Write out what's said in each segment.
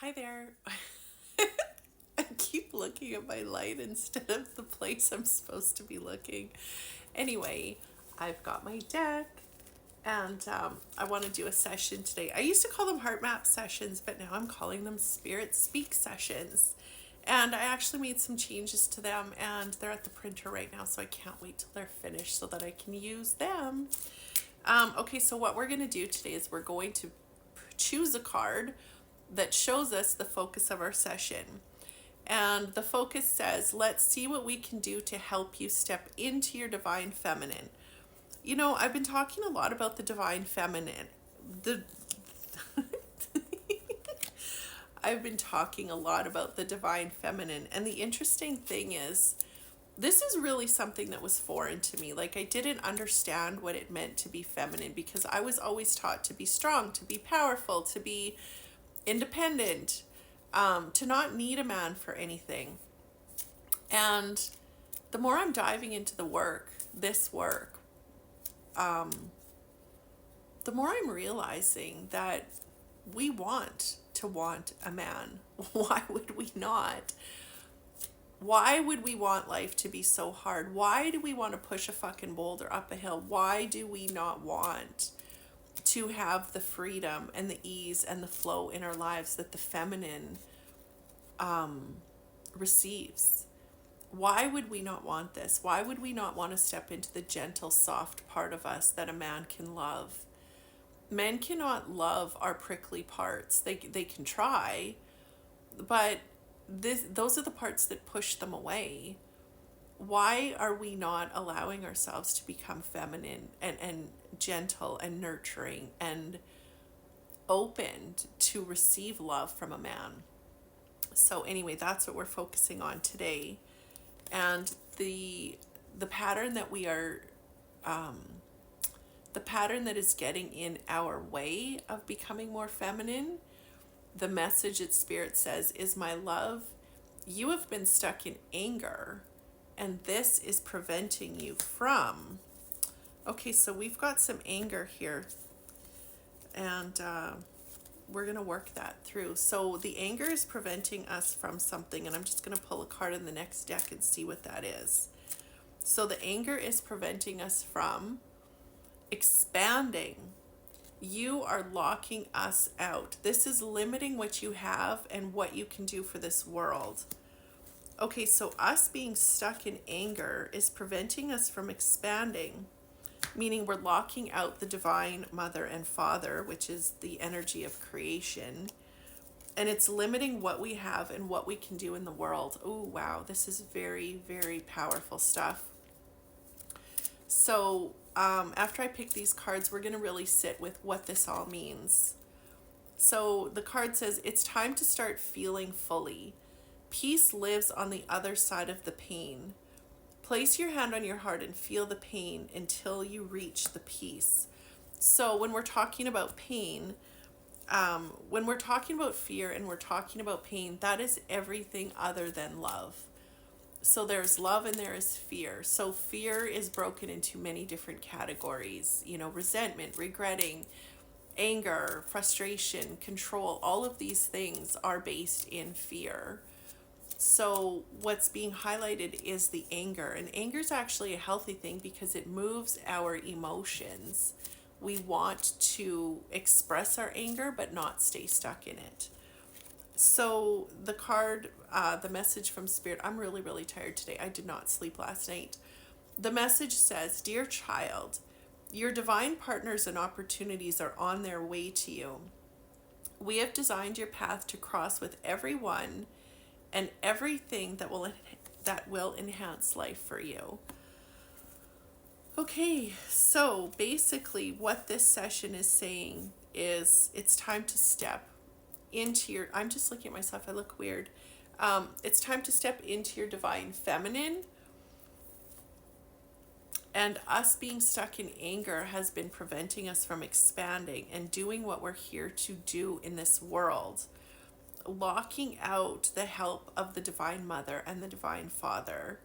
Hi there. I keep looking at my light instead of the place I'm supposed to be looking. Anyway, I've got my deck and I want to do a session today. I used to call them heart map sessions, but now I'm calling them spirit speak sessions. And I actually made some changes to them and they're at the printer right now, so I can't wait till they're finished so that I can use them. Okay, so what we're going to do today is we're going to choose a card that shows us the focus of our session. And the focus says, let's see what we can do to help you step into your divine feminine. You know, I've been talking a lot about the divine feminine. The I've been talking a lot about the divine feminine. And the interesting thing is, this is really something that was foreign to me. Like, I didn't understand what it meant to be feminine because I was always taught to be strong, to be powerful, to be independent, to not need a man for anything. And the more I'm diving into the work, this work, the more I'm realizing that we want to want a man. Why would we not? Why would we want life to be so hard? Why do we want to push a fucking boulder up a hill? Why do we not want to have the freedom and the ease and the flow in our lives that the feminine receives? Why would we not want this? Why would we not want to step into the gentle, soft part of us that a man can love? Men cannot love our prickly parts. They can try, but those are the parts that push them away. Why are we not allowing ourselves to become feminine and gentle and nurturing and open to receive love from a man? So anyway, that's what we're focusing on today. And the pattern that we are the pattern that is getting in our way of becoming more feminine, the message that spirit says is, my love, you have been stuck in anger and this is preventing you from. Okay, so we've got some anger here and we're going to work that through. So the anger is preventing us from something, and I'm just going to pull a card in the next deck and see what that is. So the anger is preventing us from expanding. You are locking us out. This is limiting what you have and what you can do for this world. Okay, so us being stuck in anger is preventing us from expanding, meaning we're locking out the divine mother and father, which is the energy of creation, and it's limiting what we have and what we can do in the world. Oh, wow, this is very, very powerful stuff. So after I pick these cards, we're going to really sit with what this all means. So the card says, it's time to start feeling fully. Peace lives on the other side of the pain. Place your hand on your heart and feel the pain until you reach the peace. So when we're talking about pain, when we're talking about fear and we're talking about pain, that is everything other than love. So there's love and there is fear. So fear is broken into many different categories, you know, resentment, regretting, anger, frustration, control. All of these things are based in fear. So what's being highlighted is the anger, and anger is actually a healthy thing because it moves our emotions. We want to express our anger but not stay stuck in it. So the card, the message from spirit, I'm really, really tired today. I did not sleep last night. The message says, dear child, your divine partners and opportunities are on their way to you. We have designed your path to cross with everyone and everything that will enhance life for you. Okay, so basically what this session is saying is it's time to step into your, I'm just looking at myself, I look weird. It's time to step into your divine feminine. And us being stuck in anger has been preventing us from expanding and doing what we're here to do in this world. Locking out the help of the divine mother and the divine father.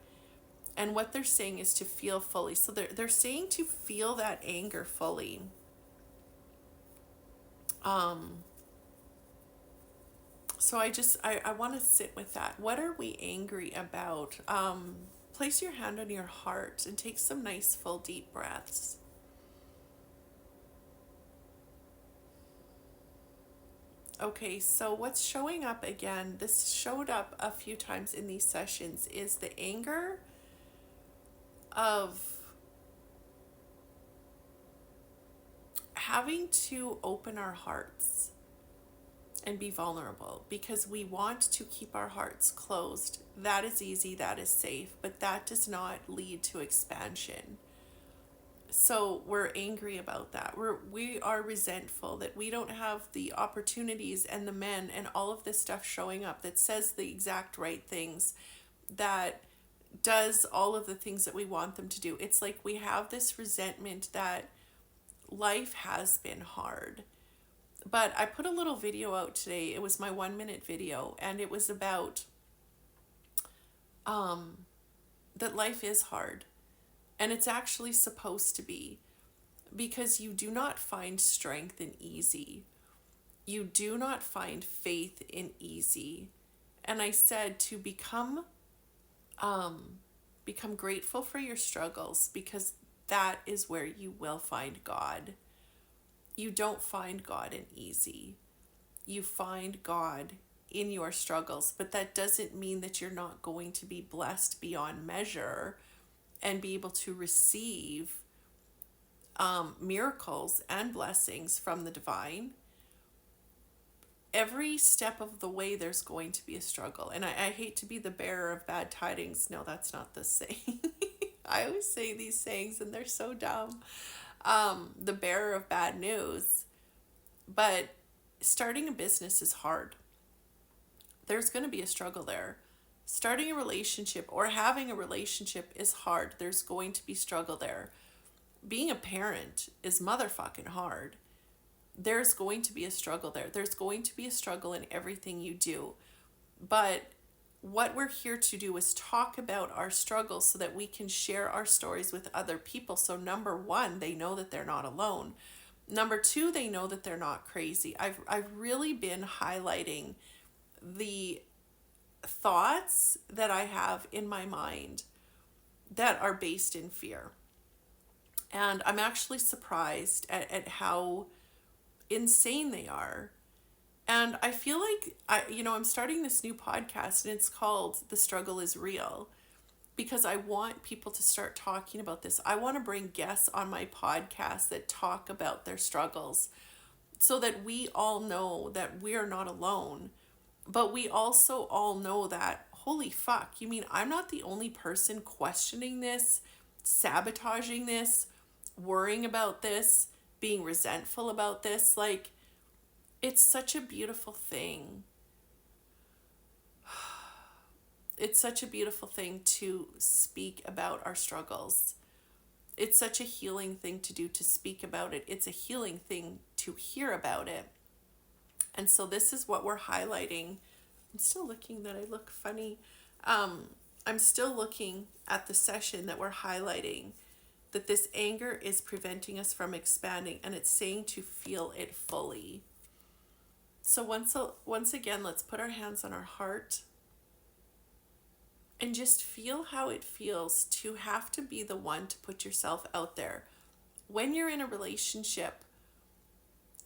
And what they're saying is to feel fully. So they're saying to feel that anger fully. So I want to sit with that. What are we angry about? Place your hand on your heart and take some nice full deep breaths. Okay, so what's showing up again, this showed up a few times in these sessions, is the anger of having to open our hearts and be vulnerable because we want to keep our hearts closed. That is easy, that is safe, but that does not lead to expansion. So we're angry about that. We are resentful that we don't have the opportunities and the men and all of this stuff showing up that says the exact right things, that does all of the things that we want them to do. It's like we have this resentment that life has been hard. But I put a little video out today. It was my 1 minute video, and it was about that life is hard. And it's actually supposed to be, because you do not find strength in easy. You do not find faith in easy. And I said to become grateful for your struggles, because that is where you will find God. You don't find God in easy. You find God in your struggles, but that doesn't mean that you're not going to be blessed beyond measure and be able to receive miracles and blessings from the divine. Every step of the way, there's going to be a struggle. And I hate to be the bearer of bad tidings. No, that's not the saying. I always say these sayings and they're so dumb. The bearer of bad news. But starting a business is hard. There's going to be a struggle there. Starting a relationship or having a relationship is hard. There's going to be struggle there. Being a parent is motherfucking hard. There's going to be a struggle there. There's going to be a struggle in everything you do. But what we're here to do is talk about our struggles so that we can share our stories with other people. So number one, they know that they're not alone. Number two, they know that they're not crazy. I've really been highlighting the thoughts that I have in my mind that are based in fear. And I'm actually surprised at how insane they are. And I feel like I'm starting this new podcast, and it's called The Struggle is Real, because I want people to start talking about this. I want to bring guests on my podcast that talk about their struggles so that we all know that we are not alone. But we also all know that, holy fuck, you mean I'm not the only person questioning this, sabotaging this, worrying about this, being resentful about this? Like, it's such a beautiful thing. It's such a beautiful thing to speak about our struggles. It's such a healing thing to do, to speak about it. It's a healing thing to hear about it. And so this is what we're highlighting. I'm still looking that I look funny. I'm still looking at the session that we're highlighting, that this anger is preventing us from expanding, and it's saying to feel it fully. So once again, let's put our hands on our heart and just feel how it feels to have to be the one to put yourself out there. When you're in a relationship,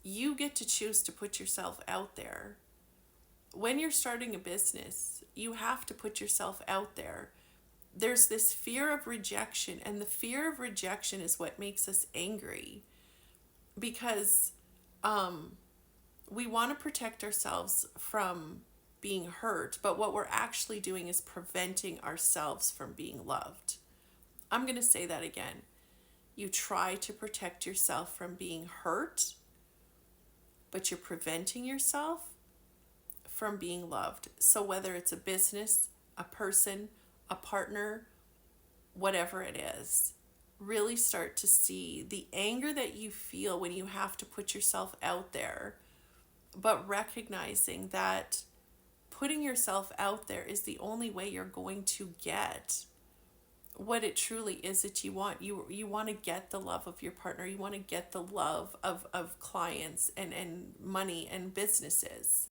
you get to choose to put yourself out there. When you're starting a business, you have to put yourself out there. There's this fear of rejection, and the fear of rejection is what makes us angry, because we want to protect ourselves from being hurt, but what we're actually doing is preventing ourselves from being loved. I'm going to say that again. You try to protect yourself from being hurt, but you're preventing yourself from being loved. So whether it's a business, a person, a partner, whatever it is, really start to see the anger that you feel when you have to put yourself out there, but recognizing that putting yourself out there is the only way you're going to get what it truly is that you want. You want to get the love of your partner. You want to get the love of clients and money and businesses.